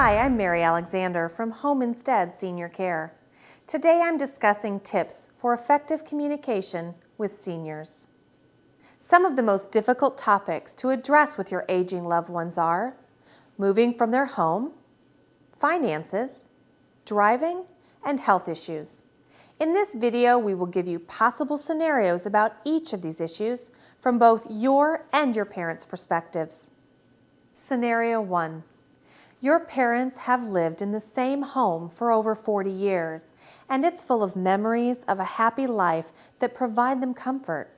Hi, I'm Mary Alexander from Home Instead Senior Care. Today I'm discussing tips for effective communication with seniors. Some of the most difficult topics to address with your aging loved ones are moving from their home, finances, driving, and health issues. In this video, we will give you possible scenarios about each of these issues from both your and your parents' perspectives. Scenario 1. Your parents have lived in the same home for over 40 years, and it's full of memories of a happy life that provide them comfort.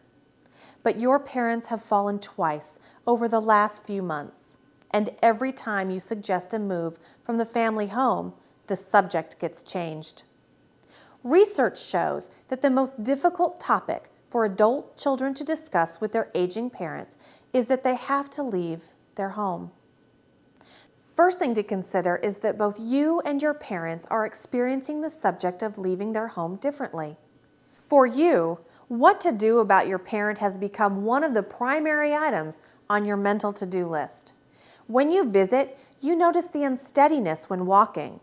But your parents have fallen twice over the last few months, and every time you suggest a move from the family home, the subject gets changed. Research shows that the most difficult topic for adult children to discuss with their aging parents is that they have to leave their home. First thing to consider is that both you and your parents are experiencing the subject of leaving their home differently. For you, what to do about your parent has become one of the primary items on your mental to-do list. When you visit, you notice the unsteadiness when walking.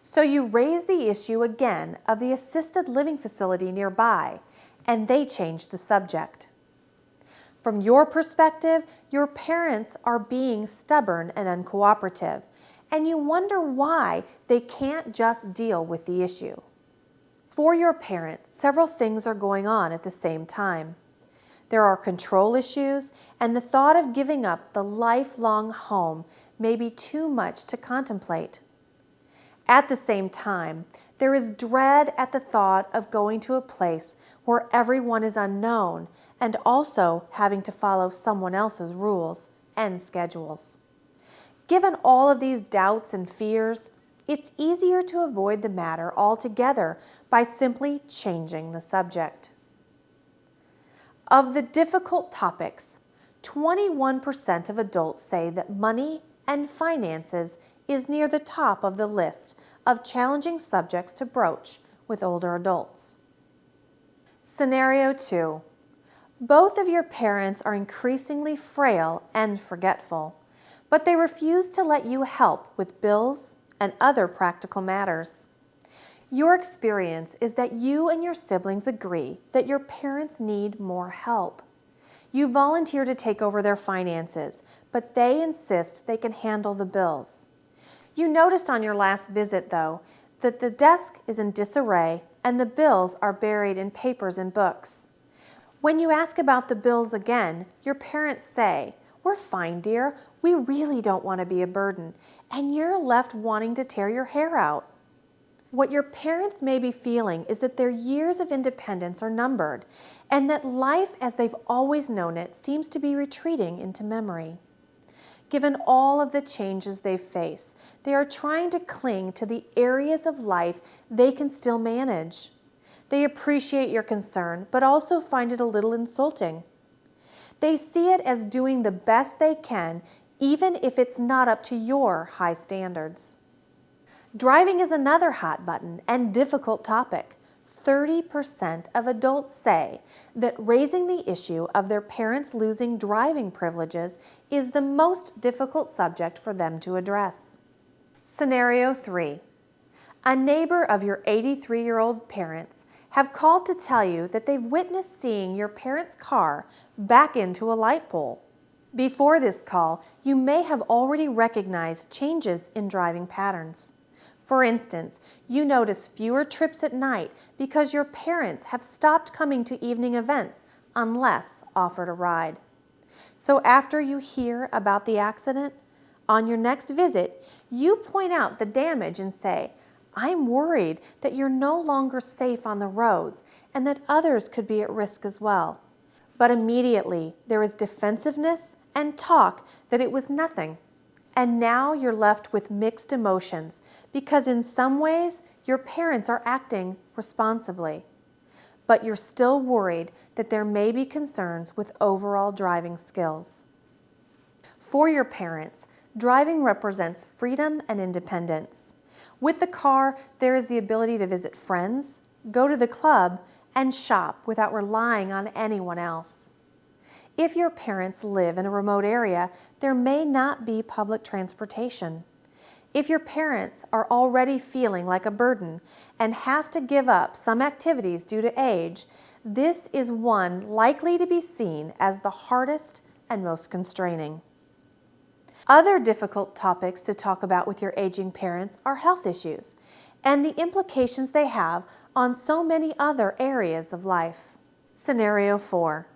So you raise the issue again of the assisted living facility nearby, and they change the subject. From your perspective, your parents are being stubborn and uncooperative, and you wonder why they can't just deal with the issue. For your parents, several things are going on at the same time. There are control issues, and the thought of giving up the lifelong home may be too much to contemplate. At the same time, there is dread at the thought of going to a place where everyone is unknown and also having to follow someone else's rules and schedules. Given all of these doubts and fears, it's easier to avoid the matter altogether by simply changing the subject. Of the difficult topics, 21% of adults say that money and finances is near the top of the list of challenging subjects to broach with older adults. Scenario 2. Both of your parents are increasingly frail and forgetful, but they refuse to let you help with bills and other practical matters. Your experience is that you and your siblings agree that your parents need more help. You volunteer to take over their finances, but they insist they can handle the bills. You noticed on your last visit, though, that the desk is in disarray and the bills are buried in papers and books. When you ask about the bills again, your parents say, "We're fine, dear. We really don't want to be a burden," and you're left wanting to tear your hair out. What your parents may be feeling is that their years of independence are numbered, and that life as they've always known it seems to be retreating into memory. Given all of the changes they face, they are trying to cling to the areas of life they can still manage. They appreciate your concern, but also find it a little insulting. They see it as doing the best they can, even if it's not up to your high standards. Driving is another hot button and difficult topic. 30% of adults say that raising the issue of their parents losing driving privileges is the most difficult subject for them to address. Scenario 3. A neighbor of your 83-year-old parents have called to tell you that they've witnessed seeing your parents' car back into a light pole. Before this call, you may have already recognized changes in driving patterns. For instance, you notice fewer trips at night because your parents have stopped coming to evening events unless offered a ride. So after you hear about the accident, on your next visit, you point out the damage and say, "I'm worried that you're no longer safe on the roads and that others could be at risk as well." But immediately there is defensiveness and talk that it was nothing. And now you're left with mixed emotions because in some ways your parents are acting responsibly. But you're still worried that there may be concerns with overall driving skills. For your parents, driving represents freedom and independence. With the car, there is the ability to visit friends, go to the club, and shop without relying on anyone else. If your parents live in a remote area, there may not be public transportation. If your parents are already feeling like a burden and have to give up some activities due to age, this is one likely to be seen as the hardest and most constraining. Other difficult topics to talk about with your aging parents are health issues and the implications they have on so many other areas of life. Scenario 4.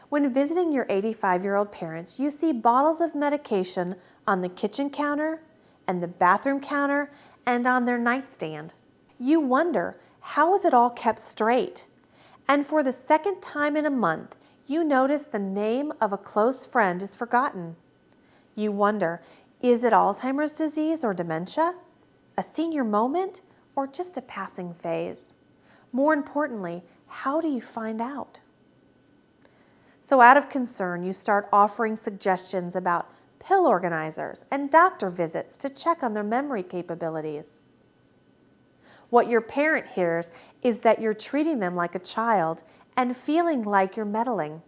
When visiting your 85-year-old parents, you see bottles of medication on the kitchen counter and the bathroom counter and on their nightstand. You wonder, how is it all kept straight? And for the second time in a month, you notice the name of a close friend is forgotten. You wonder, is it Alzheimer's disease or dementia? A senior moment or just a passing phase? More importantly, how do you find out? So out of concern, you start offering suggestions about pill organizers and doctor visits to check on their memory capabilities. What your parent hears is that you're treating them like a child and feeling like you're meddling.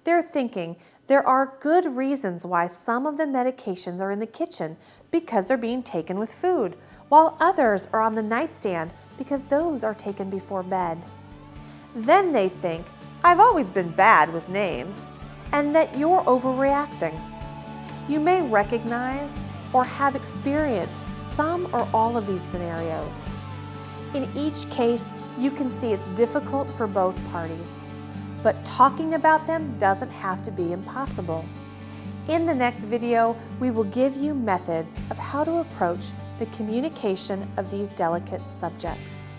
They're thinking there are good reasons why some of the medications are in the kitchen because they're being taken with food, while others are on the nightstand because those are taken before bed. Then they think, I've always been bad with names, and that you're overreacting. You may recognize or have experienced some or all of these scenarios. In each case, you can see it's difficult for both parties, but talking about them doesn't have to be impossible. In the next video, we will give you methods of how to approach the communication of these delicate subjects.